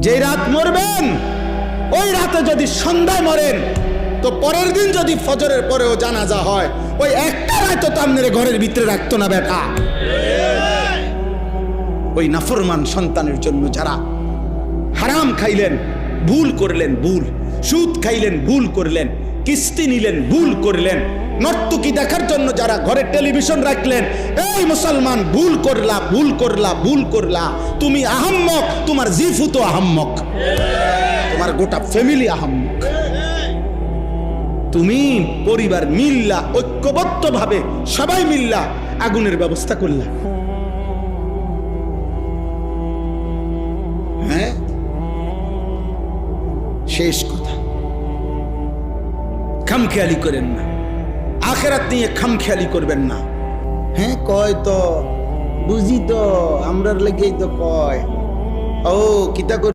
যে রাত মরবেন ওই রাতে যদি সন্ধ্যায় মরেন তো পরের দিন যদি ফজরের পরেও জানাজা হয় ওই একটা রাত তো আপনার ঘরের ভিতরে রাখতো না বেটা। ওই নাফরমান সন্তানের জন্য যারা হারাম খাইলেন, ভুল করলেন, ভুল সুদ খাইলেন, ভুল করলেন, কিস্তি নিলেন, ভুল করলেন, নর্তকী দেখার জন্য যারা ঘরে টেলিভিশন রাখলেন, এই মুসলমান ভুল করলা, ভুল করলা, ভুল করলা। তুমি আহাম্মক, তোমার জিফু তো আহাম্মক, তোমার গোটা ফ্যামিলি আহাম্মক। তুমি পরিবার মিল্লা, ঐক্যবদ্ধ ভাবে সবাই মিল্লা আগুনের ব্যবস্থা করলা। হ্যাঁ, শেষ কথা, খামখেয়ালি করেন না, আখেরাত নিয়ে খামখেয়ালি করবেন না। হ্যাঁ কয় তো বুঝি তো, আমরার লেগেই তো কয়। ও কিতা